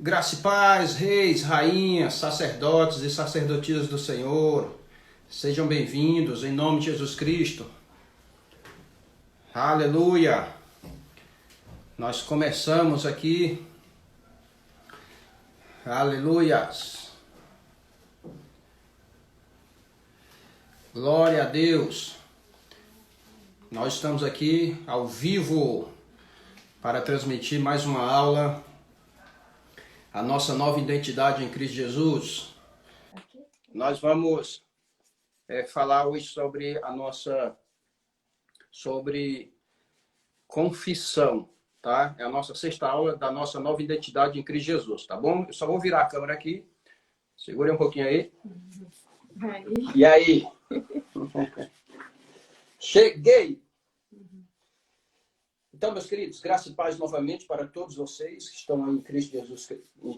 Graça e paz, reis, rainhas, sacerdotes e sacerdotisas do Senhor, sejam bem-vindos em nome de Jesus Cristo. Aleluia! Nós começamos aqui, aleluias! Glória a Deus! Nós estamos aqui ao vivo para transmitir mais uma aula. A nossa nova identidade em Cristo Jesus. Nós vamos falar hoje sobre confissão, tá? É a nossa sexta aula da nossa nova identidade em Cristo Jesus, tá bom? Eu só vou virar a câmera aqui. Segure um pouquinho aí. E aí? Cheguei! Então, meus queridos, graça e paz novamente para todos vocês que estão em Cristo Jesus.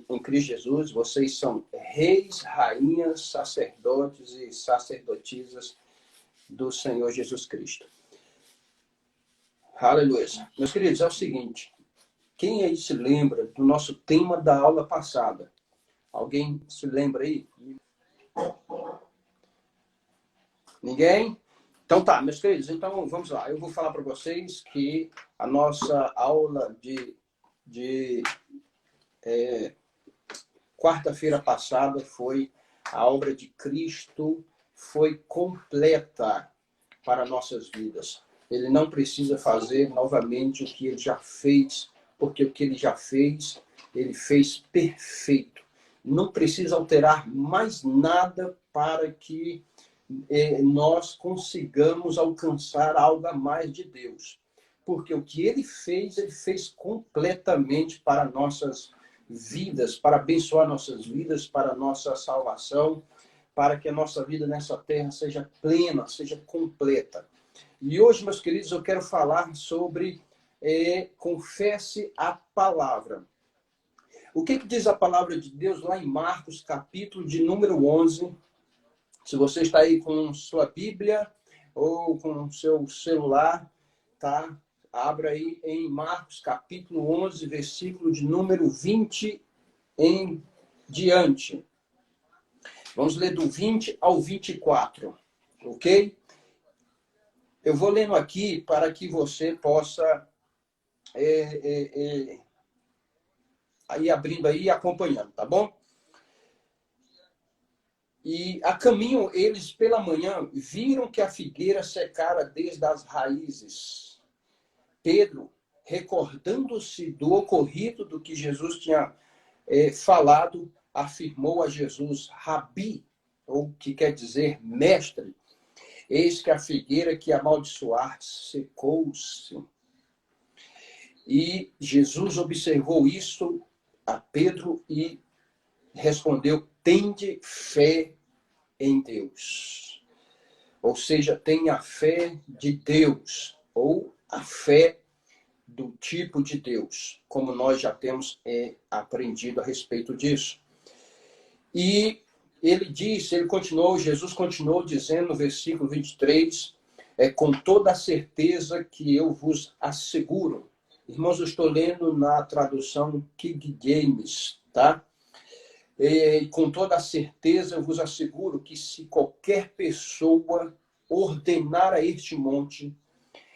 Em Cristo Jesus, vocês são reis, rainhas, sacerdotes e sacerdotisas do Senhor Jesus Cristo. Aleluia. Meus queridos, é o seguinte. Quem aí se lembra do nosso tema da aula passada? Alguém se lembra aí? Ninguém? Então tá, meus queridos, então vamos lá. Eu vou falar para vocês que a nossa aula de quarta-feira passada foi a obra de Cristo, foi completa para nossas vidas. Ele não precisa fazer novamente o que ele já fez, porque o que ele já fez, ele fez perfeito. Não precisa alterar mais nada para que nós consigamos alcançar algo a mais de Deus. Porque o que ele fez completamente para nossas vidas, para abençoar nossas vidas, para a nossa salvação, para que a nossa vida nessa terra seja plena, seja completa. E hoje, meus queridos, eu quero falar sobre confesse a palavra. O que diz a palavra de Deus lá em Marcos, capítulo de número 11, se você está aí com sua Bíblia ou com seu celular, tá? Abra aí em Marcos, capítulo 11, versículo de número 20 em diante. Vamos ler do 20 ao 24, ok? Eu vou lendo aqui para que você possa ir abrindo aí e acompanhando, tá bom? E a caminho, eles pela manhã viram que a figueira secara desde as raízes. Pedro, recordando-se do ocorrido do que Jesus tinha falado, afirmou a Jesus: Rabi, ou que quer dizer mestre, eis que a figueira que amaldiçoaste secou-se. E Jesus observou isso a Pedro e respondeu: tende fé em Deus. Ou seja, tenha a fé de Deus, ou a fé do tipo de Deus, como nós já temos aprendido a respeito disso. E Jesus continuou dizendo no versículo 23, com toda a certeza que eu vos asseguro. Irmãos, eu estou lendo na tradução King James, tá? E com toda a certeza eu vos asseguro que se qualquer pessoa ordenar a este monte,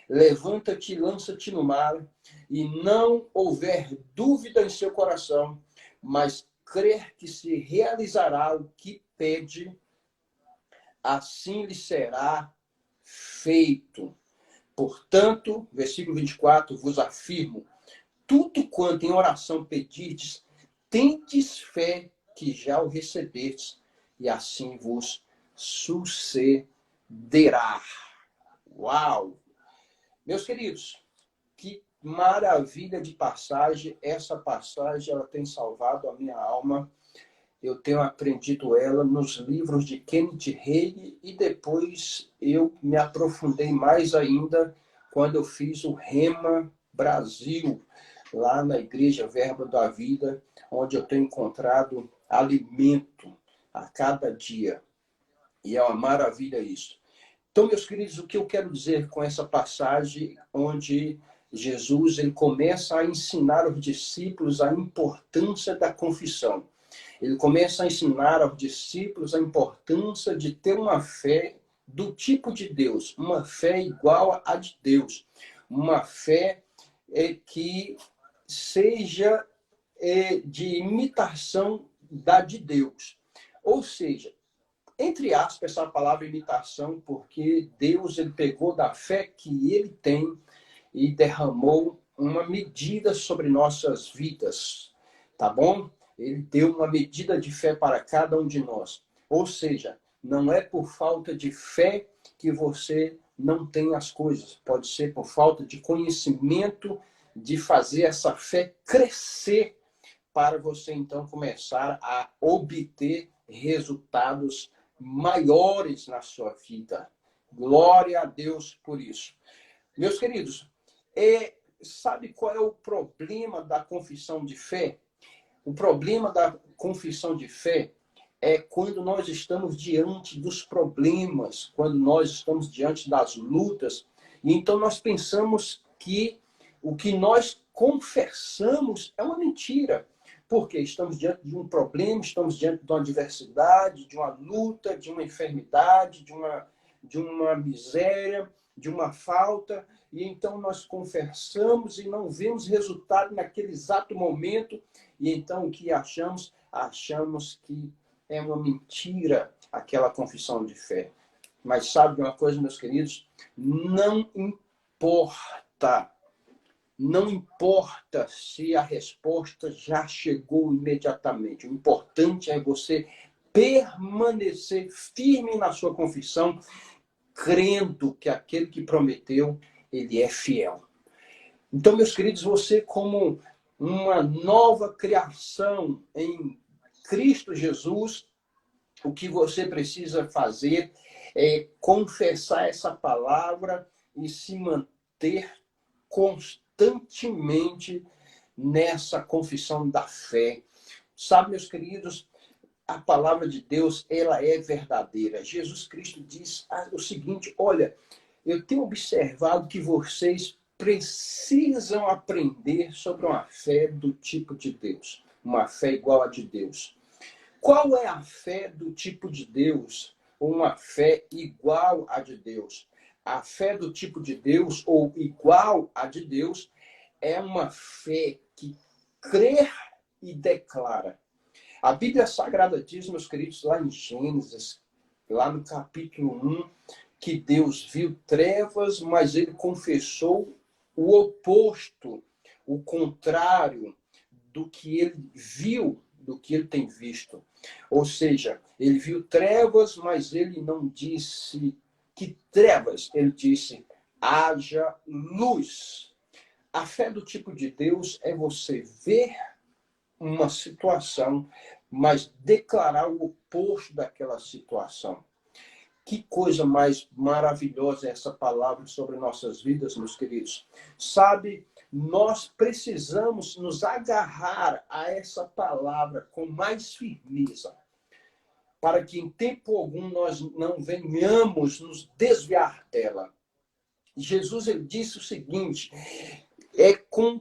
levanta-te e lança-te no mar, e não houver dúvida em seu coração, mas crer que se realizará o que pede, assim lhe será feito. Portanto, versículo 24, vos afirmo, tudo quanto em oração pedirdes, tendes fé que já o recebestes, e assim vos sucederá. Uau! Meus queridos, que maravilha de passagem. Essa passagem ela tem salvado a minha alma. Eu tenho aprendido ela nos livros de Kenneth Hagin e depois eu me aprofundei mais ainda quando eu fiz o Rema Brasil, lá na Igreja Verbo da Vida, onde eu tenho encontrado alimento a cada dia. E é uma maravilha isso. Então, meus queridos, o que eu quero dizer com essa passagem onde Jesus ele começa a ensinar aos discípulos a importância da confissão. Ele começa a ensinar aos discípulos a importância de ter uma fé do tipo de Deus, uma fé igual à de Deus, uma fé que seja de imitação da de Deus. Ou seja, entre aspas, essa palavra imitação, porque Deus ele pegou da fé que ele tem e derramou uma medida sobre nossas vidas, tá bom? Ele deu uma medida de fé para cada um de nós. Ou seja, não é por falta de fé que você não tem as coisas. Pode ser por falta de conhecimento de fazer essa fé crescer para você, então, começar a obter resultados maiores na sua vida. Glória a Deus por isso. Meus queridos, sabe qual é o problema da confissão de fé? O problema da confissão de fé é quando nós estamos diante dos problemas, quando nós estamos diante das lutas, e então nós pensamos que o que nós confessamos é uma mentira. Porque estamos diante de um problema, estamos diante de uma adversidade, de uma luta, de uma enfermidade, de uma miséria, de uma falta, e então nós confessamos e não vemos resultado naquele exato momento, e então o que achamos? Achamos que é uma mentira aquela confissão de fé. Mas sabe uma coisa, meus queridos? Não importa. Não importa se a resposta já chegou imediatamente. O importante é você permanecer firme na sua confissão, crendo que aquele que prometeu, ele é fiel. Então, meus queridos, você como uma nova criação em Cristo Jesus, o que você precisa fazer é confessar essa palavra e se manter constantemente nessa confissão da fé. Sabe, meus queridos, a palavra de Deus, ela é verdadeira. Jesus Cristo diz o seguinte, olha, eu tenho observado que vocês precisam aprender sobre uma fé do tipo de Deus, uma fé igual a de Deus. Qual é a fé do tipo de Deus? Uma fé igual a de Deus. A fé do tipo de Deus, ou igual a de Deus, é uma fé que crê e declara. A Bíblia Sagrada diz, meus queridos, lá em Gênesis, lá no capítulo 1, que Deus viu trevas, mas ele confessou o oposto, o contrário do que ele viu, do que ele tem visto. Ou seja, ele viu trevas, mas ele não disse que trevas, ele disse, haja luz. A fé do tipo de Deus é você ver uma situação, mas declarar o oposto daquela situação. Que coisa mais maravilhosa é essa palavra sobre nossas vidas, meus queridos. Sabe, nós precisamos nos agarrar a essa palavra com mais firmeza, para que em tempo algum nós não venhamos nos desviar dela. Jesus ele disse o seguinte, é com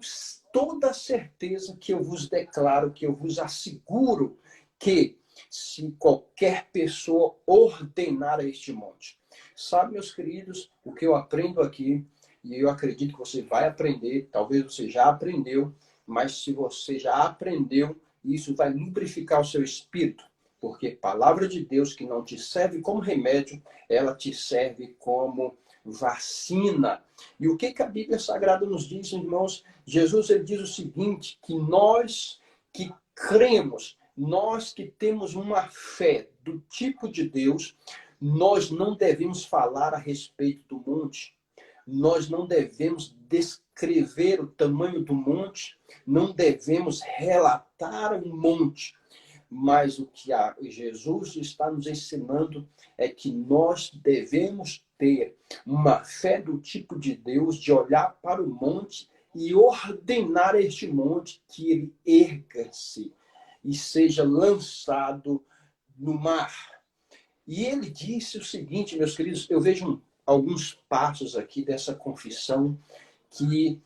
toda certeza que eu vos declaro, que eu vos asseguro que se qualquer pessoa ordenar a este monte. Sabe, meus queridos, o que eu aprendo aqui, e eu acredito que você vai aprender, talvez você já aprendeu, mas se você já aprendeu, isso vai lubrificar o seu espírito, porque palavra de Deus que não te serve como remédio, ela te serve como vacina. E o que a Bíblia Sagrada nos diz, irmãos? Jesus ele diz o seguinte, que nós que cremos, nós que temos uma fé do tipo de Deus, nós não devemos falar a respeito do monte, nós não devemos descrever o tamanho do monte, não devemos relatar um monte, mas o que Jesus está nos ensinando é que nós devemos ter uma fé do tipo de Deus, de olhar para o monte e ordenar este monte que ele erga-se e seja lançado no mar. E ele disse o seguinte, meus queridos, eu vejo alguns passos aqui dessa confissão que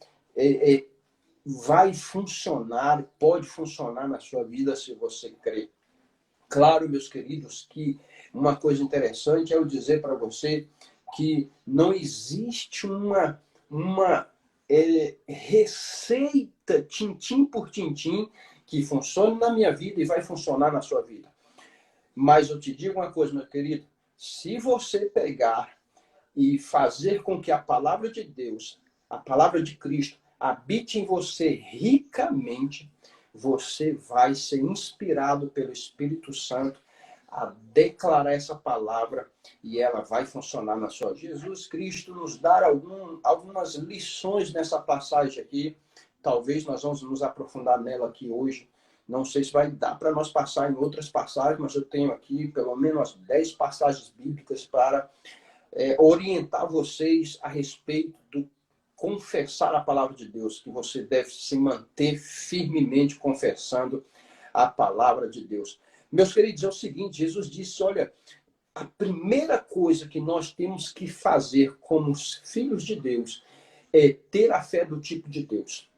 vai funcionar, pode funcionar na sua vida se você crer. Claro, meus queridos, que uma coisa interessante é eu dizer para você que não existe uma receita, tintim por tintim, que funcione na minha vida e vai funcionar na sua vida. Mas eu te digo uma coisa, meu querido, se você pegar e fazer com que a palavra de Deus, a palavra de Cristo, habite em você ricamente, você vai ser inspirado pelo Espírito Santo a declarar essa palavra e ela vai funcionar na sua vida. Jesus Cristo nos dá algumas lições nessa passagem aqui. Talvez nós vamos nos aprofundar nela aqui hoje. Não sei se vai dar para nós passar em outras passagens, mas eu tenho aqui pelo menos 10 passagens bíblicas para orientar vocês a respeito do confessar a palavra de Deus, que você deve se manter firmemente confessando a palavra de Deus. Meus queridos, é o seguinte, Jesus disse, olha, a primeira coisa que nós temos que fazer como filhos de Deus é ter a fé do tipo de Deus.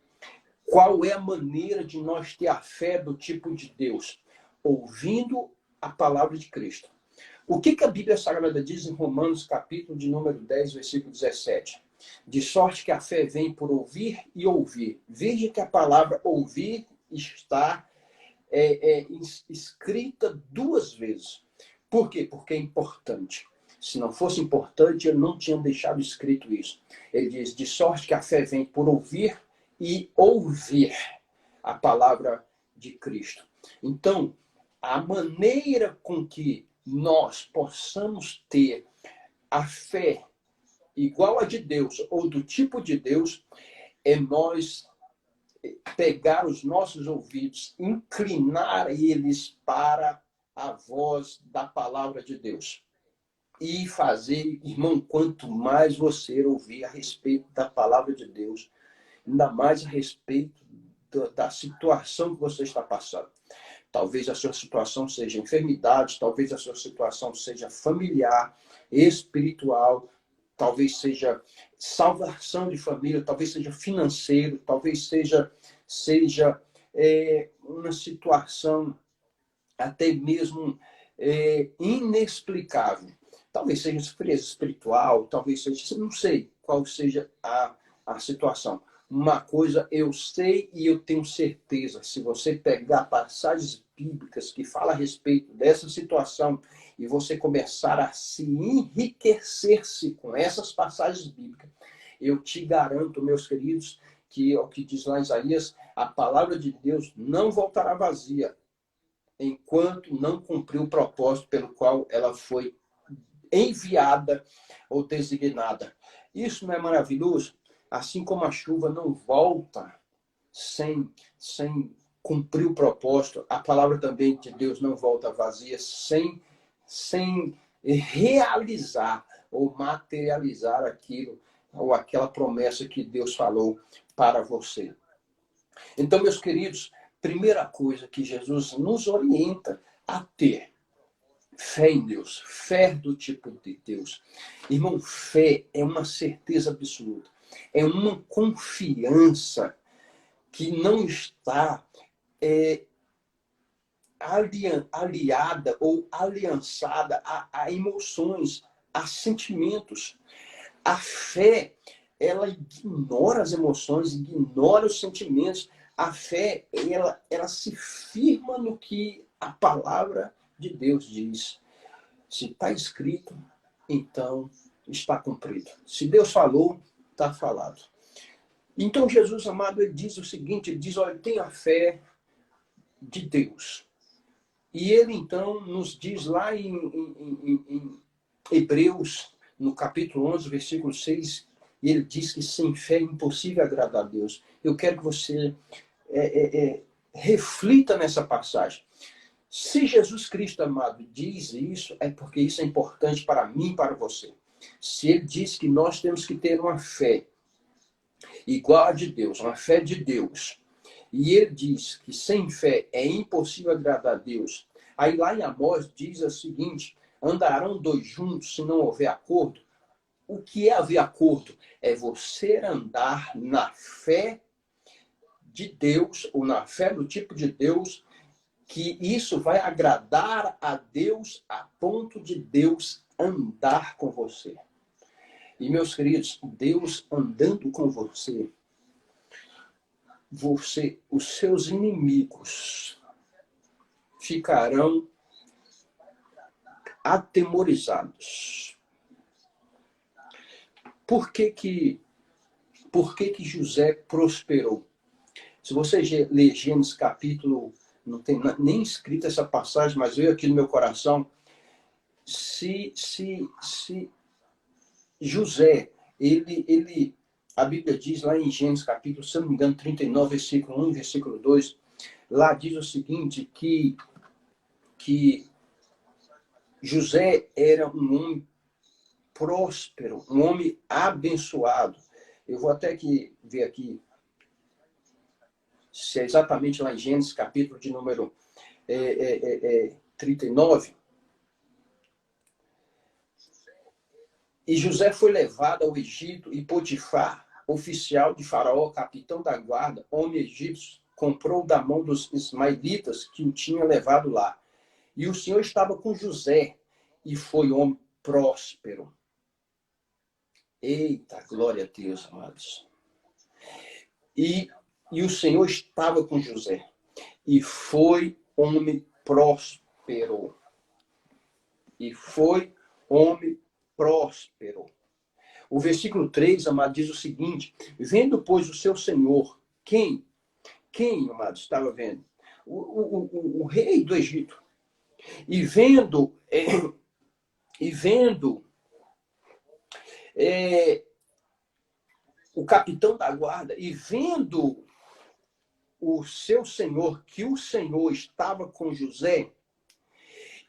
Qual é a maneira de nós ter a fé do tipo de Deus? Ouvindo a palavra de Cristo. O que a Bíblia Sagrada diz em Romanos, capítulo de número 10, versículo 17? De sorte que a fé vem por ouvir e ouvir. Veja que a palavra ouvir está escrita 2 vezes. Por quê? Porque é importante. Se não fosse importante, eu não tinha deixado escrito isso. Ele diz, de sorte que a fé vem por ouvir e ouvir a palavra de Cristo. Então, a maneira com que nós possamos ter a fé igual a de Deus ou do tipo de Deus é nós pegar os nossos ouvidos, inclinar eles para a voz da palavra de Deus. E fazer, irmão, quanto mais você ouvir a respeito da palavra de Deus, ainda mais a respeito da situação que você está passando. Talvez a sua situação seja enfermidade, talvez a sua situação seja familiar, espiritual, talvez seja salvação de família, talvez seja financeiro, talvez seja uma situação até mesmo inexplicável. Talvez seja frieza espiritual, talvez seja, não sei qual seja a situação. Uma coisa eu sei e eu tenho certeza, se você pegar passagens bíblicas que falam a respeito dessa situação e você começar a se enriquecer-se com essas passagens bíblicas, eu te garanto, meus queridos, que é o que diz lá em Isaías, a palavra de Deus não voltará vazia, enquanto não cumprir o propósito pelo qual ela foi enviada ou designada. Isso não é maravilhoso? Assim como a chuva não volta sem cumprir o propósito, a palavra também de Deus não volta vazia sem realizar ou materializar aquilo ou aquela promessa que Deus falou para você. Então, meus queridos, primeira coisa que Jesus nos orienta a ter fé em Deus, fé do tipo de Deus. Irmão, fé é uma certeza absoluta, é uma confiança que não está aliada ou aliançada a emoções, a sentimentos. A fé, ela ignora as emoções, ignora os sentimentos. A fé, ela se firma no que a palavra de Deus diz. Se está escrito, então está cumprido. Se Deus falou, está falado. Então Jesus, amado, ele diz o seguinte, ele diz, olha, tenha fé de Deus. E ele, então, nos diz lá em Hebreus, no capítulo 11, versículo 6, ele diz que sem fé é impossível agradar a Deus. Eu quero que você reflita nessa passagem. Se Jesus Cristo, amado, diz isso, é porque isso é importante para mim e para você. Se ele diz que nós temos que ter uma fé igual a de Deus, uma fé de Deus, e ele diz que sem fé é impossível agradar a Deus, aí lá em Amós diz o seguinte, andarão 2 juntos se não houver acordo? o que é haver acordo? É você andar na fé de Deus, ou na fé do tipo de Deus, que isso vai agradar a Deus a ponto de Deus andar com você. E, meus queridos, Deus andando com você, os seus inimigos ficarão atemorizados. Por que que José prosperou? Se você ler Gênesis capítulo, não tem nem escrita essa passagem, mas veio aqui no meu coração, se José, a Bíblia diz lá em Gênesis capítulo, se não me engano, 39, versículo 1, versículo 2, lá diz o seguinte, que José era um homem próspero, um homem abençoado. Eu vou até ver aqui se é exatamente lá em Gênesis, capítulo de número 39. E José foi levado ao Egito e Potifar, oficial de Faraó, capitão da guarda, homem egípcio, comprou da mão dos ismaelitas que o tinham levado lá. E o Senhor estava com José e foi homem próspero. Eita, glória a Deus, amados. E o Senhor estava com José e foi homem próspero. E foi homem próspero. O versículo 3, amado, diz o seguinte: vendo, pois, o seu senhor, quem, amado, estava vendo? O rei do Egito. E vendo o capitão da guarda, e vendo o seu senhor, que o Senhor estava com José,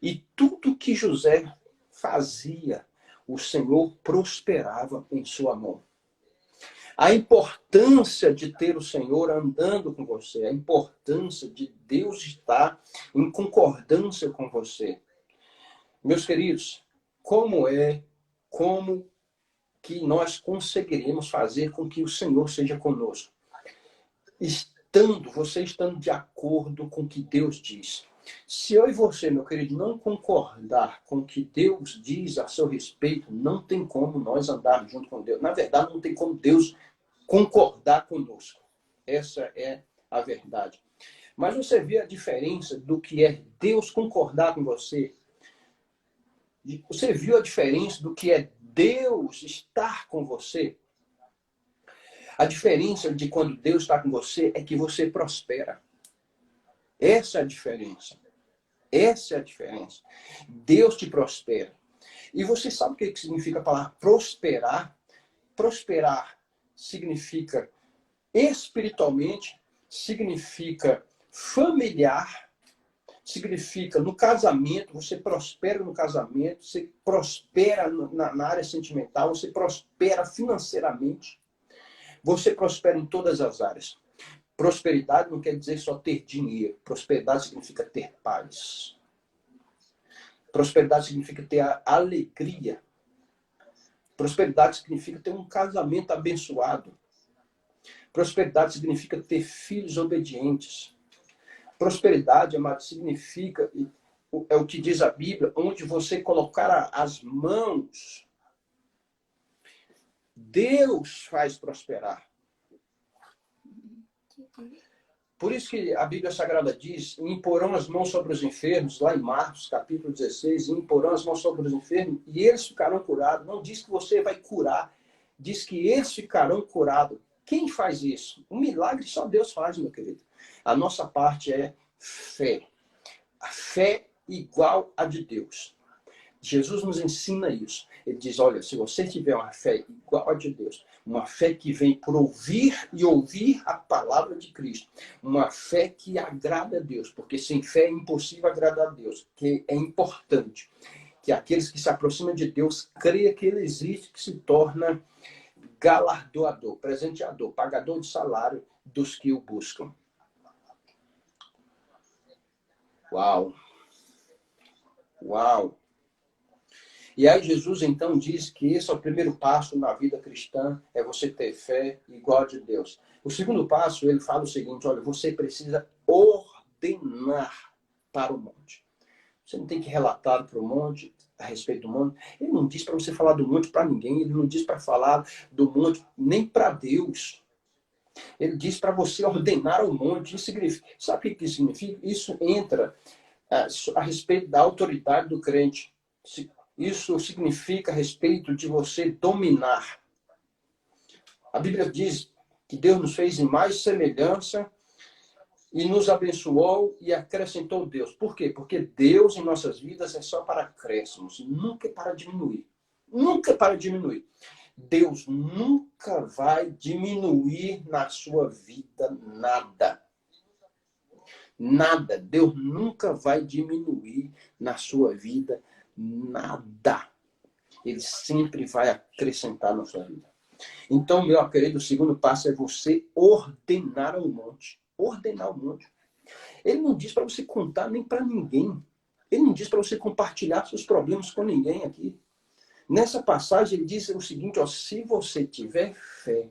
e tudo que José fazia, o Senhor prosperava em sua mão. A importância de ter o Senhor andando com você, a importância de Deus estar em concordância com você. Meus queridos, como que nós conseguiremos fazer com que o Senhor seja conosco? Você estando de acordo com o que Deus diz. Se eu e você, meu querido, não concordar com o que Deus diz a seu respeito, não tem como nós andarmos junto com Deus. Na verdade, não tem como Deus concordar conosco. Essa é a verdade. Mas você vê a diferença do que é Deus concordar com você? Você viu a diferença do que é Deus estar com você? A diferença de quando Deus está com você é que você prospera. Essa é a diferença. Essa é a diferença. Deus te prospera. E você sabe o que significa a palavra prosperar? Prosperar significa espiritualmente, significa familiar, significa no casamento, você prospera no casamento, você prospera na área sentimental, você prospera financeiramente, você prospera em todas as áreas. Prosperidade não quer dizer só ter dinheiro. Prosperidade significa ter paz. Prosperidade significa ter alegria. Prosperidade significa ter um casamento abençoado. Prosperidade significa ter filhos obedientes. Prosperidade, amado, significa, é o que diz a Bíblia, onde você colocar as mãos, Deus faz prosperar. Por isso que a Bíblia Sagrada diz, imporão as mãos sobre os enfermos, lá em Marcos, capítulo 16, imporão as mãos sobre os enfermos e eles ficarão curados. Não diz que você vai curar, diz que eles ficarão curados. Quem faz isso? Um milagre só Deus faz, meu querido. A nossa parte é fé. A fé igual a de Deus. Jesus nos ensina isso. Ele diz, olha, se você tiver uma fé igual a de Deus, uma fé que vem por ouvir e ouvir a palavra de Cristo, uma fé que agrada a Deus, porque sem fé é impossível agradar a Deus, que é importante que aqueles que se aproximam de Deus creia que Ele existe, que se torna galardoador, presenteador, pagador de salário dos que o buscam. Uau! Uau! E aí Jesus então diz que esse é o primeiro passo na vida cristã, é você ter fé igual a de Deus. O segundo passo, ele fala o seguinte, olha, você precisa ordenar para o monte. Você não tem que relatar para o monte, a respeito do monte. Ele não diz para você falar do monte para ninguém, ele não diz para falar do monte nem para Deus. Ele diz para você ordenar o monte. Isso significa, sabe o que significa? Isso entra a respeito da autoridade do crente. Isso significa a respeito de você dominar. A Bíblia diz que Deus nos fez em mais semelhança e nos abençoou e acrescentou Deus. Por quê? Porque Deus em nossas vidas é só para crescermos, nunca é para diminuir. Nunca é para diminuir. Deus nunca vai diminuir na sua vida nada. Nada. Deus nunca vai diminuir na sua vida nada. Ele sempre vai acrescentar na sua vida. Então, meu querido, o segundo passo é você ordenar o monte. Ordenar o monte. Ele não diz para você contar nem para ninguém. Ele não diz para você compartilhar seus problemas com ninguém aqui. Nessa passagem, ele diz o seguinte, ó, se você tiver fé,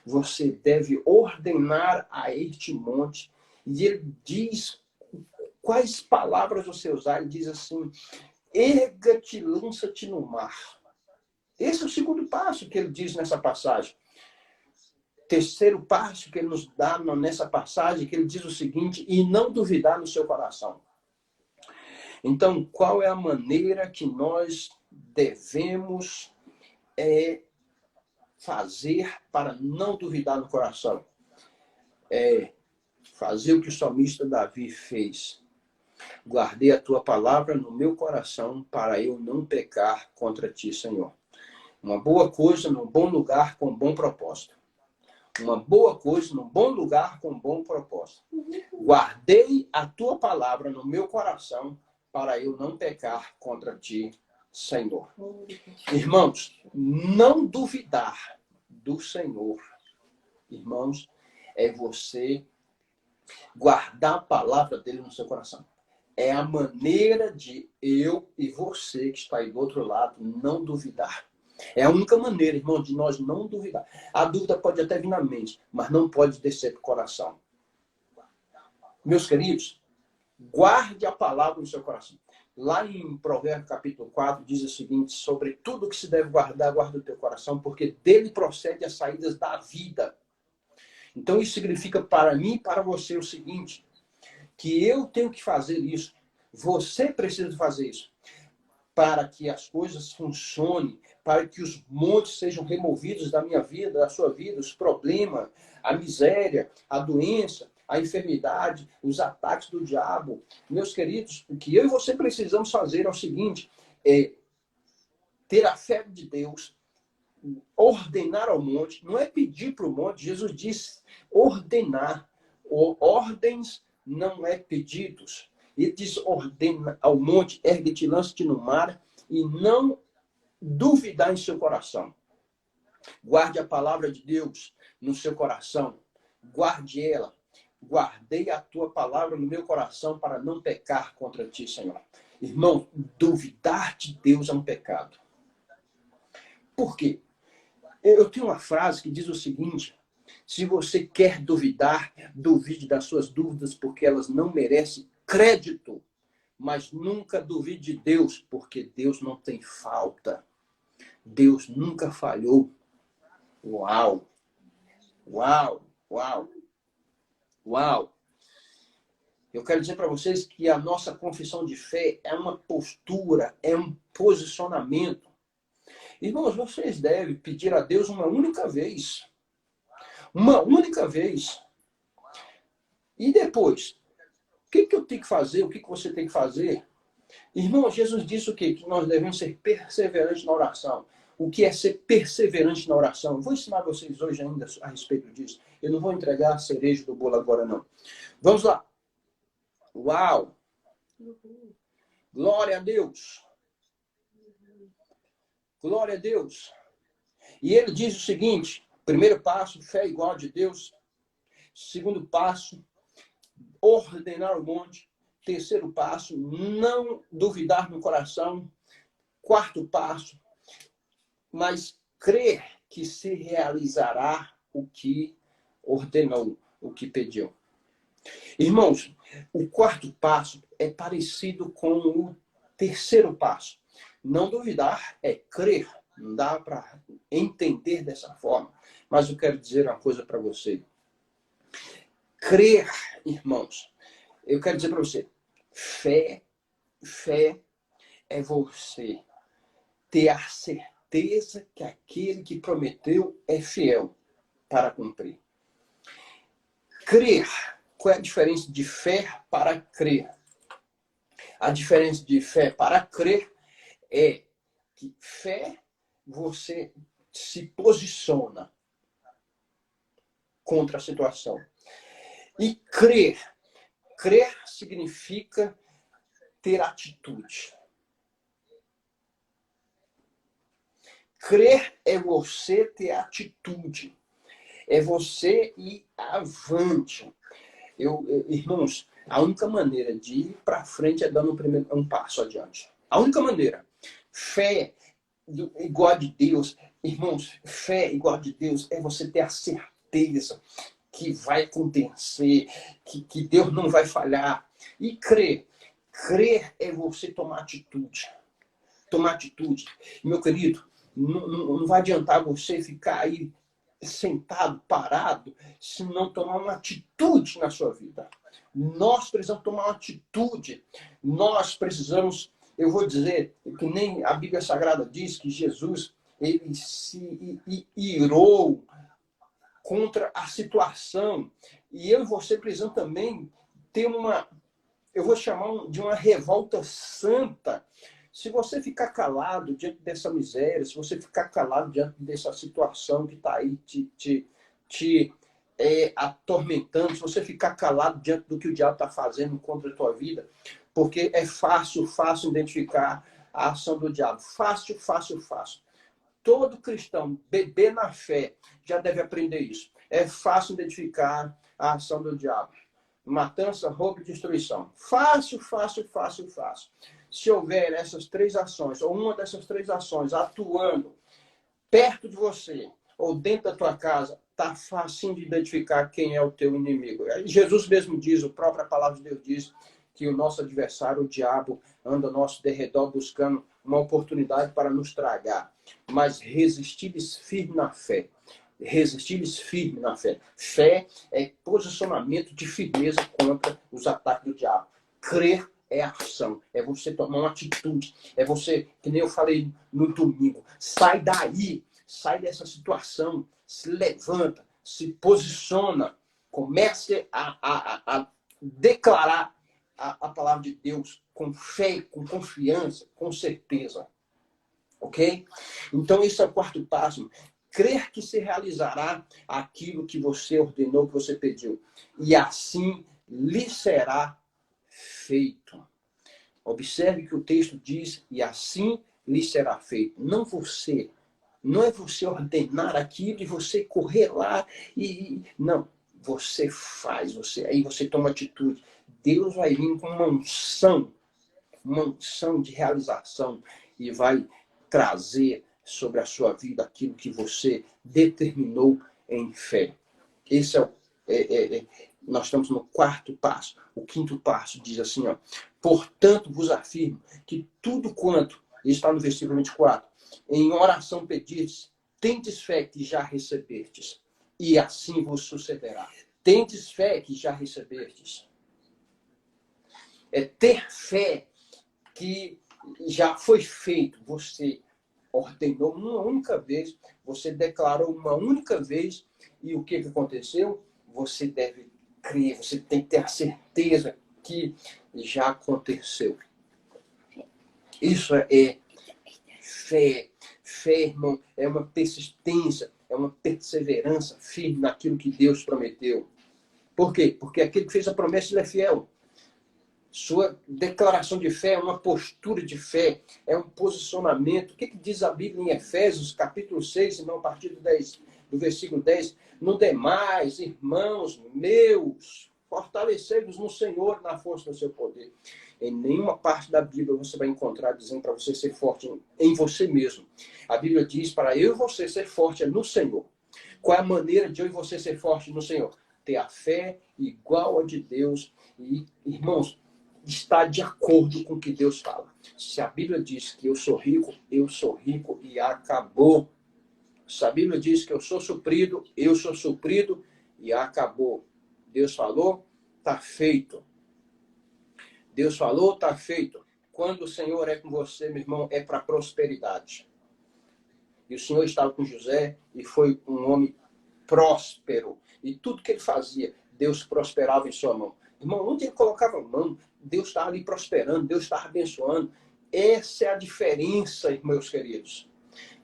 você deve ordenar a este monte. E ele diz quais palavras você usar. Ele diz assim, erga-te, lança-te no mar. Esse é o segundo passo que ele diz nessa passagem. Terceiro passo que ele nos dá nessa passagem, que ele diz o seguinte, e não duvidar no seu coração. Então, qual é a maneira que nós devemos fazer para não duvidar no coração? É fazer o que o salmista Davi fez. Guardei a tua palavra no meu coração para eu não pecar contra ti, Senhor. Uma boa coisa num bom lugar com bom propósito. Uma boa coisa num bom lugar com bom propósito. Guardei a tua palavra no meu coração para eu não pecar contra ti, Senhor. Irmãos, não duvidar do Senhor, irmãos, é você guardar a palavra dele no seu coração. É a maneira de eu e você que está aí do outro lado não duvidar. É a única maneira, irmão, de nós não duvidar. A dúvida pode até vir na mente, mas não pode descer para o coração. Meus queridos, guarde a palavra no seu coração. Lá em Provérbios capítulo 4, diz o seguinte, sobre tudo que se deve guardar, guarda o teu coração, porque dele procede as saídas da vida. Então isso significa para mim e para você o seguinte, que eu tenho que fazer isso, você precisa fazer isso, para que as coisas funcionem, para que os montes sejam removidos da minha vida, da sua vida, os problemas, a miséria, a doença, a enfermidade, os ataques do diabo. Meus queridos, o que eu e você precisamos fazer é o seguinte, é ter a fé de Deus, ordenar ao monte, não é pedir para o monte, Jesus disse ordenar, ordens não é pedidos. Ele diz ordena ao monte, ergue-te, lança-te no mar e não duvidar em seu coração. Guarde a palavra de Deus no seu coração. Guarde ela. Guardei a tua palavra no meu coração para não pecar contra ti, Senhor. Irmão, duvidar de Deus é um pecado. Por quê? Eu tenho uma frase que diz o seguinte, se você quer duvidar, duvide das suas dúvidas, porque elas não merecem crédito. Mas nunca duvide de Deus, porque Deus não tem falta. Deus nunca falhou. Uau! Uau! Uau! Uau! Eu quero dizer para vocês que a nossa confissão de fé é uma postura, é um posicionamento. Irmãos, vocês devem pedir a Deus uma única vez. Uma única vez. E depois, o que eu tenho que fazer? O que você tem que fazer? Irmão, Jesus disse o quê? Que nós devemos ser perseverantes na oração. O que é ser perseverante na oração? Eu vou ensinar vocês hoje ainda a respeito disso. Eu não vou entregar a cereja do bolo agora, não. Vamos lá. Uau! Glória a Deus! Glória a Deus! E ele diz o seguinte, primeiro passo, fé igual a de Deus. Segundo passo, ordenar o monte. Terceiro passo, não duvidar no coração. quarto passo, mas crer que se realizará o que ordenou, o que pediu. Irmãos, o quarto passo é parecido com o terceiro passo. Não duvidar é crer. Não dá para entender dessa forma. Mas eu quero dizer uma coisa para você. Crer, irmãos, eu quero dizer para você, fé é você ter a certeza que aquele que prometeu é fiel para cumprir. Crer. Qual é a diferença de fé para crer? A diferença de fé para crer é que fé, você se posiciona contra a situação. E crer significa ter atitude. Crer é você ter atitude. É você ir avante. Irmãos, a única maneira de ir para frente é dando um passo adiante. A única maneira. Fé igual a de Deus. Irmãos, fé igual a de Deus é você ter a certeza que vai acontecer, que Deus não vai falhar. E crer. Crer é você tomar atitude. Tomar atitude. Meu querido, não vai adiantar você ficar aí sentado, parado, se não tomar uma atitude na sua vida. Nós precisamos tomar uma atitude. Nós precisamos, eu vou dizer, que nem a Bíblia Sagrada diz que Jesus, ele se irou contra a situação. E eu e você precisamos também ter eu vou chamar de uma revolta santa. Se você ficar calado diante dessa miséria, se você ficar calado diante dessa situação que está aí te atormentando, se você ficar calado diante do que o diabo está fazendo contra a tua vida, porque é fácil identificar a ação do diabo. Fácil. Todo cristão, bebê na fé, já deve aprender isso. É fácil identificar a ação do diabo. Matança, roubo e destruição. Fácil. Se houver essas três ações, ou uma dessas três ações atuando perto de você, ou dentro da tua casa, está fácil de identificar quem é o teu inimigo. Jesus mesmo diz, a própria palavra de Deus diz, que o nosso adversário, o diabo, anda ao nosso derredor buscando uma oportunidade para nos tragar. Mas resistir-lhes firme na fé. Resistir-lhes firme na fé. Fé é posicionamento de firmeza contra os ataques do diabo. Crer é ação, é você tomar uma atitude, é você, que nem eu falei no domingo, sai daí, sai dessa situação, se levanta, se posiciona, comece a declarar a palavra de Deus com fé, com confiança, com certeza. Ok? Então, esse é o quarto passo. Crer que se realizará aquilo que você ordenou, que você pediu. E assim lhe será feito. Observe que o texto diz, e assim lhe será feito. Não é você ordenar aquilo e você correr lá não, você faz, aí você toma atitude. Deus vai vir com uma unção de realização e vai trazer sobre a sua vida aquilo que você determinou em fé. Esse nós estamos no quarto passo. O quinto passo diz assim, ó: portanto vos afirmo que tudo quanto, está no versículo 24, em oração pedis, tendes fé que já recebestes, e assim vos sucederá. Tendes fé que já recebestes. É ter fé que já foi feito. Você ordenou uma única vez, você declarou uma única vez, e o que aconteceu? Você deve crer, você tem que ter a certeza que já aconteceu. Isso é fé. Fé, irmão, é uma persistência, é uma perseverança firme naquilo que Deus prometeu. Por quê? Porque aquele que fez a promessa, ele é fiel. Sua declaração de fé é uma postura de fé, é um posicionamento. O que diz a Bíblia em Efésios, capítulo 6, irmão, a partir do versículo 10? No demais, irmãos meus, Fortalecei-vos no Senhor, na força do seu poder. Em nenhuma parte da Bíblia você vai encontrar dizendo para você ser forte em você mesmo. A Bíblia diz para eu e você ser forte é no Senhor. Qual é a maneira de eu e você ser forte no Senhor? Ter a fé igual a de Deus. E, irmãos, está de acordo com o que Deus fala. Se a Bíblia diz que eu sou rico e acabou. Se a Bíblia diz que eu sou suprido e acabou. Deus falou, está feito. Deus falou, está feito. Quando o Senhor é com você, meu irmão, é para prosperidade. E o Senhor estava com José e foi um homem próspero. E tudo que ele fazia, Deus prosperava em sua mão. Irmão, onde ele colocava a mão, Deus estava ali prosperando, Deus estava abençoando. Essa é a diferença, meus queridos.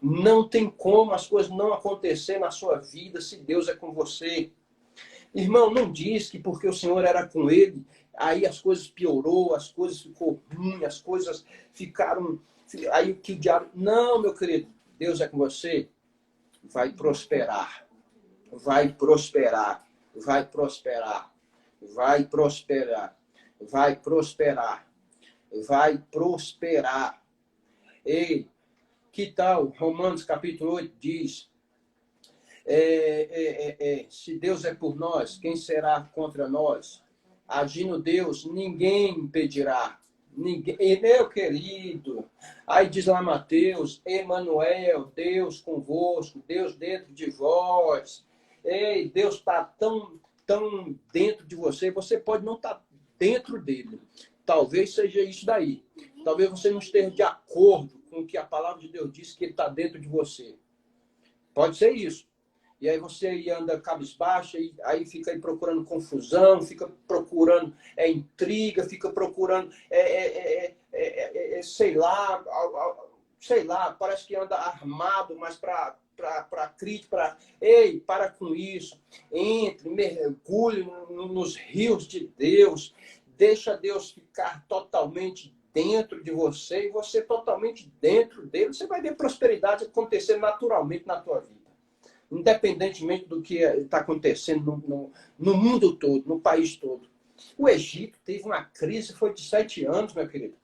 Não tem como as coisas não acontecer na sua vida se Deus é com você. Irmão, não diz que porque o Senhor era com ele, aí as coisas piorou, as coisas ficou ruim, as coisas ficaram... Aí que o diabo... Não, meu querido, Deus é com você, vai prosperar. Vai prosperar. Vai prosperar. Vai prosperar. Vai prosperar. Vai prosperar. Ei, que tal? Romanos capítulo 8 diz... se Deus é por nós, quem será contra nós? Agindo Deus, ninguém impedirá. Ninguém, meu querido. Aí diz lá Mateus, Emanuel, Deus convosco, Deus dentro de vós. Ei, Deus está tão dentro de você, você pode não estar dentro dele. Talvez seja isso daí. Talvez você não esteja de acordo com o que a palavra de Deus diz que ele está dentro de você. Pode ser isso. E aí você anda cabisbaixo, aí fica aí procurando confusão, fica procurando intriga, fica procurando, sei lá, parece que anda armado, mas para crítica, ei, para com isso, entre, mergulhe nos rios de Deus, deixa Deus ficar totalmente dentro de você e você totalmente dentro dele, você vai ver prosperidade acontecer naturalmente na tua vida. Independentemente do que está acontecendo no mundo todo, no país todo. O Egito teve uma crise, foi de 7 anos, meu querido.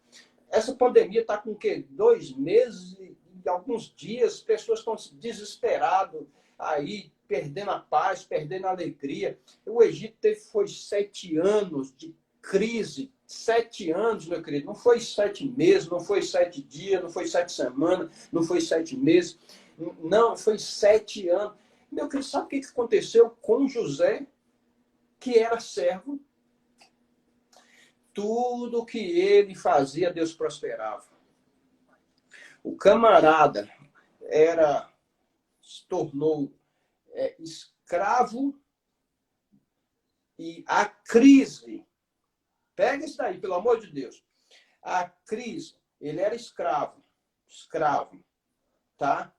Essa pandemia está com o quê? 2 meses e alguns dias, pessoas estão desesperadas aí, perdendo a paz, perdendo a alegria. O Egito foi 7 anos de crise. 7 anos, meu querido. Não foi 7 meses, não foi 7 dias, não foi 7 semanas, não foi 7 meses. Não, foi 7 anos. Meu querido, sabe o que aconteceu com José, que era servo? Tudo que ele fazia, Deus prosperava. O camarada se tornou escravo e a crise... Pega isso daí, pelo amor de Deus. A crise, ele era escravo, tá?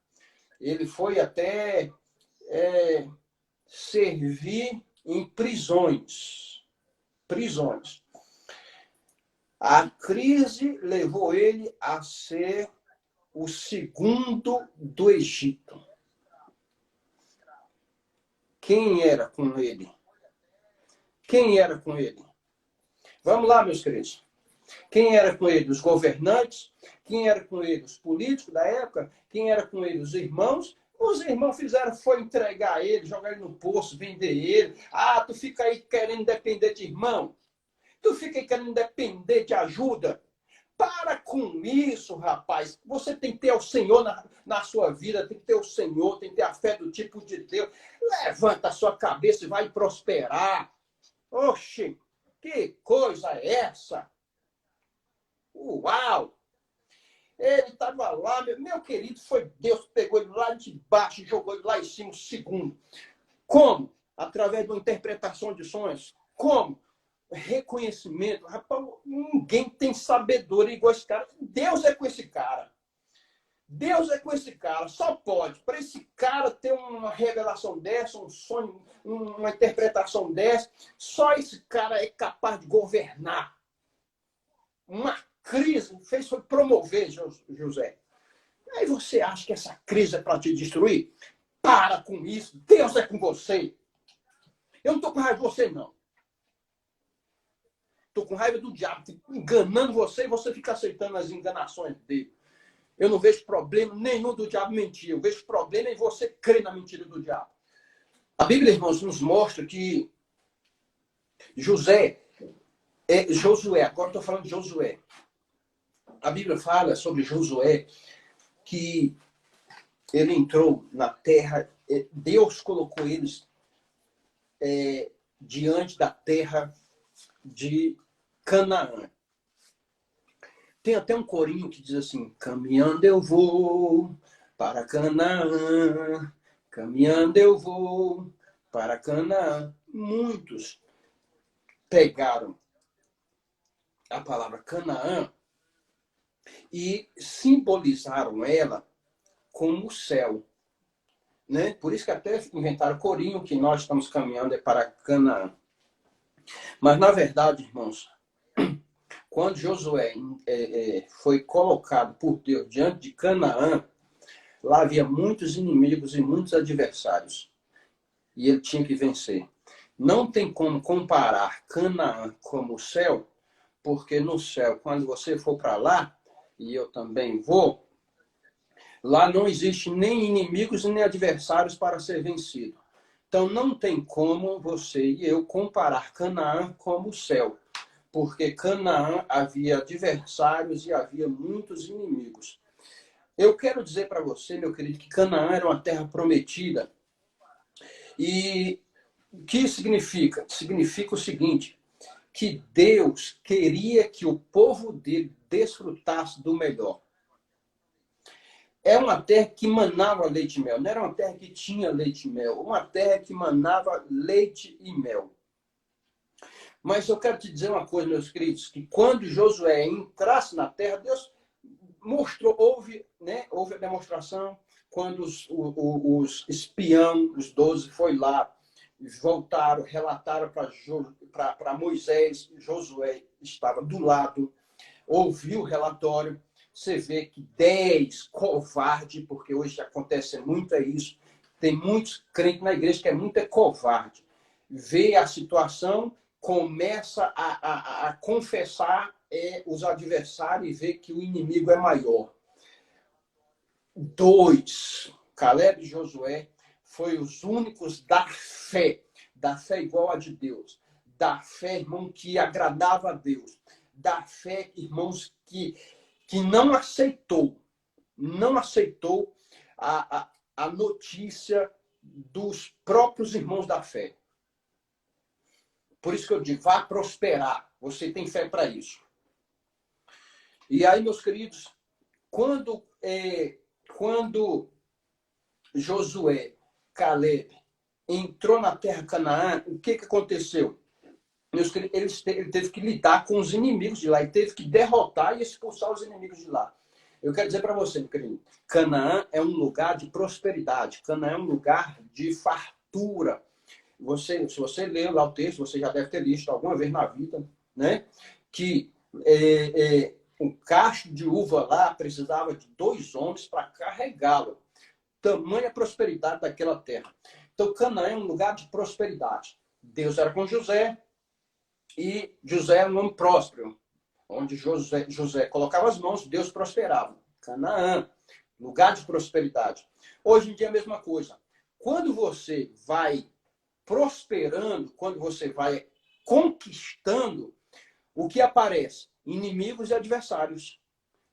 Ele foi até servir em prisões. A crise levou ele a ser o segundo do Egito. Quem era com ele? Vamos lá, meus queridos. Quem era com ele? Os governantes? Quem era com ele? Os políticos da época? Quem era com ele? Os irmãos? Os irmãos foi entregar ele, jogar ele no poço, vender ele. Ah, tu fica aí querendo depender de irmão? Tu fica aí querendo depender de ajuda? Para com isso, rapaz. Você tem que ter o Senhor na sua vida, tem que ter o Senhor, tem que ter a fé do tipo de Deus. Levanta a sua cabeça e vai prosperar. Oxe, que coisa é essa? Uau! Ele estava lá, meu querido, foi Deus que pegou ele lá de baixo e jogou ele lá em cima, segundo. Como? Através de uma interpretação de sonhos. Como? Reconhecimento. Rapaz, ninguém tem sabedoria igual esse cara. Deus é com esse cara. Deus é com esse cara. Só pode. Para esse cara ter uma revelação dessa, um sonho, uma interpretação dessa, só esse cara é capaz de governar. Uma crise fez foi promover José. Aí você acha que essa crise é para te destruir? Para com isso. Deus é com você. Eu não estou com raiva de você, não. Estou com raiva do diabo, enganando você e você fica aceitando as enganações dele. Eu não vejo problema nenhum do diabo mentir. Eu vejo problema em você crer na mentira do diabo. A Bíblia, irmãos, nos mostra que Josué, agora estou falando de Josué. A Bíblia fala sobre Josué que ele entrou na terra, Deus colocou eles diante da terra de Canaã. Tem até um corinho que diz assim: caminhando eu vou para Canaã, caminhando eu vou para Canaã. Muitos pegaram a palavra Canaã e simbolizaram ela como o céu. Né? Por isso que até inventaram corinho que nós estamos caminhando para Canaã. Mas, na verdade, irmãos, quando Josué foi colocado por Deus diante de Canaã, lá havia muitos inimigos e muitos adversários. E ele tinha que vencer. Não tem como comparar Canaã como o céu, porque no céu, quando você for para lá, e eu também vou, lá não existe nem inimigos nem adversários para ser vencido. Então não tem como você e eu comparar Canaã como o céu, porque Canaã havia adversários e havia muitos inimigos. Eu quero dizer para você, meu querido, que Canaã era uma terra prometida. E o que significa? Significa o seguinte, que Deus queria que o povo dele desfrutasse do melhor. É uma terra que manava leite e mel. Não era uma terra que tinha leite e mel. Uma terra que manava leite e mel. Mas eu quero te dizer uma coisa, meus queridos, que quando Josué entrasse na terra, Deus mostrou, houve a demonstração, quando os espião, os 12, foi lá, voltaram, relataram para Moisés, Josué estava do lado, ouviu o relatório. Você vê que 10 covarde, porque hoje acontece muito isso, tem muitos crentes na igreja que é muito covarde. Vê a situação, começa a confessar os adversários e vê que o inimigo é maior. 2, Caleb e Josué, foi os únicos da fé igual a de Deus, da fé, irmão, que agradava a Deus, da fé, irmãos, que não aceitou a notícia dos próprios irmãos da fé. Por isso que eu digo, vá prosperar. Você tem fé para isso. E aí, meus queridos, quando Josué, Caleb, entrou na terra Canaã, o que aconteceu? Meus queridos, ele teve que lidar com os inimigos de lá. Ele teve que derrotar e expulsar os inimigos de lá. Eu quero dizer para você, meu querido, Canaã é um lugar de prosperidade. Canaã é um lugar de fartura. Se você ler lá o texto, você já deve ter visto alguma vez na vida, né? Que um cacho de uva lá precisava de 2 homens para carregá-lo. Tamanha prosperidade daquela terra. Então, Canaã é um lugar de prosperidade. Deus era com José, e José era um homem próspero. Onde José colocava as mãos, Deus prosperava. Canaã, lugar de prosperidade. Hoje em dia é a mesma coisa. Quando você vai prosperando, quando você vai conquistando, o que aparece? Inimigos e adversários.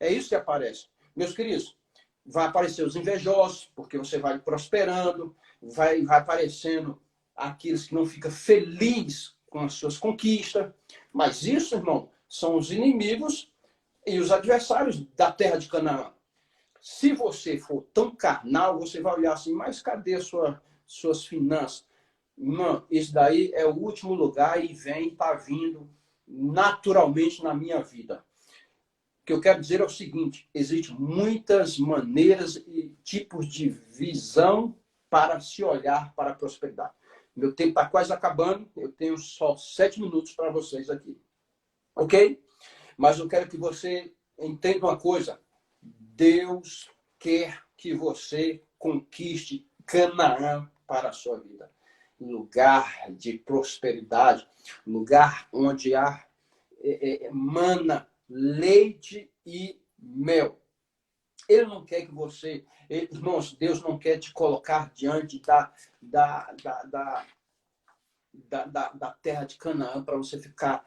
É isso que aparece. Meus queridos, vai aparecer os invejosos, porque você vai prosperando, vai aparecendo aqueles que não ficam felizes com as suas conquistas. Mas isso, irmão, são os inimigos e os adversários da terra de Canaã. Se você for tão carnal, você vai olhar assim, mas cadê suas finanças? Irmão, isso daí é o último lugar e está vindo naturalmente na minha vida. O que eu quero dizer é o seguinte, existem muitas maneiras e tipos de visão para se olhar para a prosperidade. Meu tempo está quase acabando, eu tenho só 7 minutos para vocês aqui. Ok? Mas eu quero que você entenda uma coisa. Deus quer que você conquiste Canaã para a sua vida. Lugar de prosperidade, lugar onde há mana leite e mel. Ele não quer que você... Irmãos, Deus não quer te colocar diante da terra de Canaã para você ficar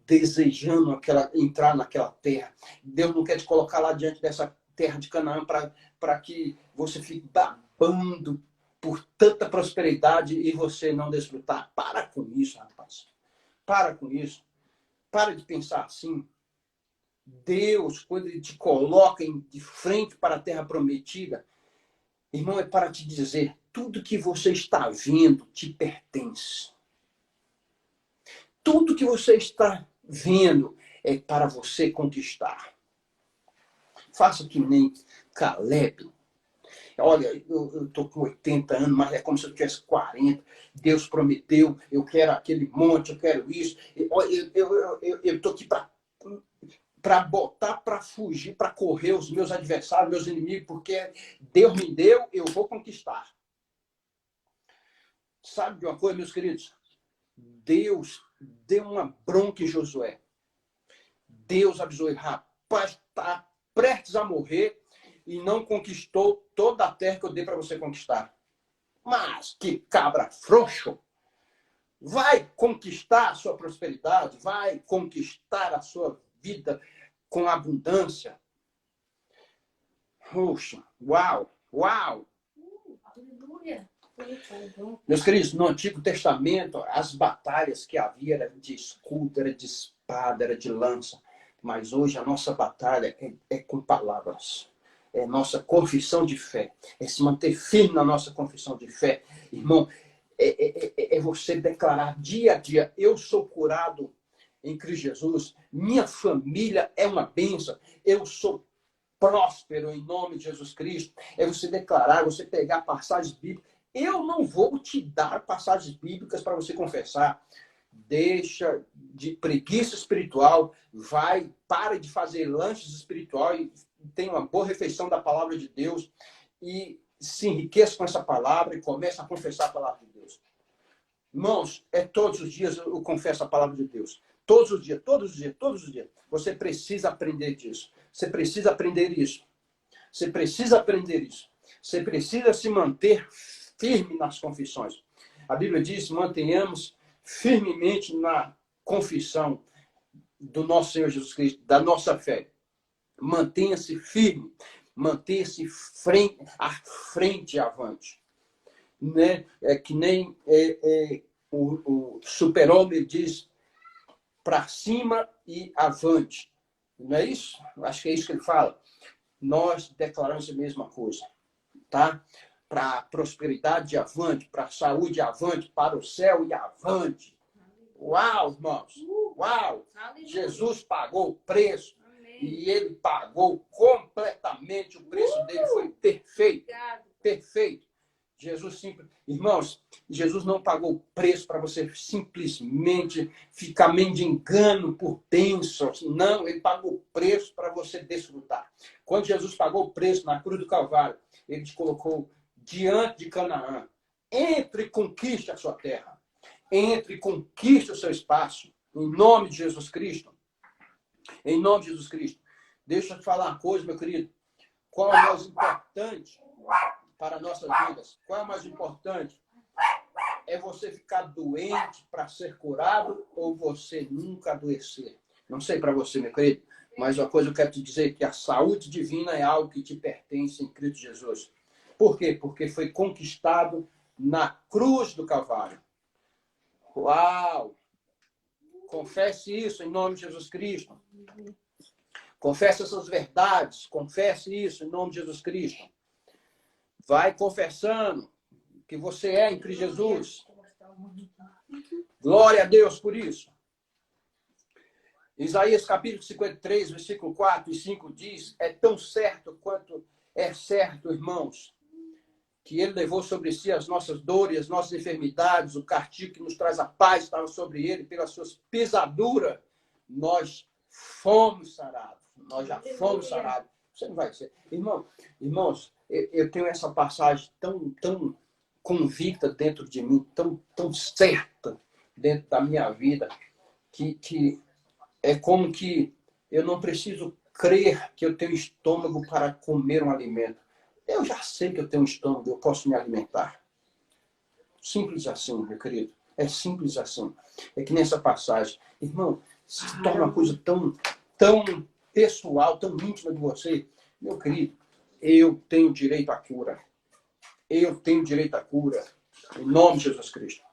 desejando entrar naquela terra. Deus não quer te colocar lá diante dessa terra de Canaã para que você fique babando por tanta prosperidade e você não desfrutar. Para com isso, rapaz. Para com isso. Para de pensar assim. Deus, quando Ele te coloca de frente para a terra prometida, irmão, é para te dizer, tudo que você está vendo te pertence. Tudo que você está vendo é para você conquistar. Faça que nem Caleb. Olha, eu estou com 80 anos, mas é como se eu tivesse 40. Deus prometeu, eu quero aquele monte, eu quero isso. Eu estou aqui para botar, para fugir, para correr os meus adversários, meus inimigos, porque Deus me deu, eu vou conquistar. Sabe de uma coisa, meus queridos? Deus deu uma bronca em Josué. Deus avisou ele, rapaz, está prestes a morrer e não conquistou toda a terra que eu dei para você conquistar. Mas que cabra frouxo! Vai conquistar a sua prosperidade, vai conquistar a sua vida com abundância. Poxa, uau, uau! Aleluia! Meus queridos, no Antigo Testamento, as batalhas que havia eram de escudo, era de espada, era de lança. Mas hoje a nossa batalha é com palavras. É nossa confissão de fé. É se manter firme na nossa confissão de fé. Irmão, é você declarar dia a dia, eu sou curado em Cristo Jesus. Minha família é uma bênção. Eu sou próspero em nome de Jesus Cristo. É você declarar, você pegar passagens bíblicas. Eu não vou te dar passagens bíblicas para você confessar. Deixa de preguiça espiritual, para de fazer lanches espirituais e tenha uma boa refeição da palavra de Deus e se enriqueça com essa palavra e comece a confessar a palavra de Deus. Irmãos, todos os dias eu confesso a palavra de Deus. Todos os dias, todos os dias, todos os dias. Você precisa aprender disso. Você precisa aprender isso. Você precisa aprender isso. Você precisa se manter firme nas confissões. A Bíblia diz, mantenhamos firmemente na confissão do nosso Senhor Jesus Cristo, da nossa fé. Mantenha-se firme, mantenha-se à frente e avante. Né? É que nem o super-homem diz, para cima e avante. Não é isso? Acho que é isso que ele fala. Nós declaramos a mesma coisa. Tá? Para a prosperidade avante, para a saúde avante, para o céu e avante. Uau, irmãos! Uau! Jesus pagou o preço. Amém. E ele pagou completamente o preço dele. Foi perfeito. Perfeito. Jesus irmãos, Jesus não pagou o preço para você simplesmente ficar mendigando por bênçãos. Não, ele pagou o preço para você desfrutar. Quando Jesus pagou o preço na cruz do Calvário, ele te colocou diante de Canaã. Entre e conquiste a sua terra. Entre e conquiste o seu espaço. Em nome de Jesus Cristo. Em nome de Jesus Cristo. Deixa eu te falar uma coisa, meu querido. Qual é o mais importante para nossas vidas? Qual é o mais importante? É você ficar doente para ser curado ou você nunca adoecer? Não sei para você, meu querido, mas uma coisa eu quero te dizer, que a saúde divina é algo que te pertence em Cristo Jesus. Por quê? Porque foi conquistado na cruz do Calvário. Uau! Confesse isso em nome de Jesus Cristo. Confesse essas verdades. Confesse isso em nome de Jesus Cristo. Vai confessando que você é em Cristo Jesus. Glória a Deus por isso. Isaías capítulo 53, versículo 4 e 5 diz, é tão certo quanto é certo, irmãos, que ele levou sobre si as nossas dores, as nossas enfermidades, o castigo que nos traz a paz estava sobre ele, pelas suas pisaduras, nós fomos sarados. Nós já fomos sarados. Você não vai ser. Irmãos, eu tenho essa passagem tão convicta dentro de mim, tão certa dentro da minha vida, que É como que eu não preciso crer que eu tenho estômago para comer um alimento. Eu já sei que eu tenho estômago, eu posso me alimentar. Simples assim, meu querido. É simples assim. É que nessa passagem, irmão, se torna uma coisa tão pessoal, tão íntima de você. Meu querido, eu tenho direito à cura. Eu tenho direito à cura. Em nome de Jesus Cristo.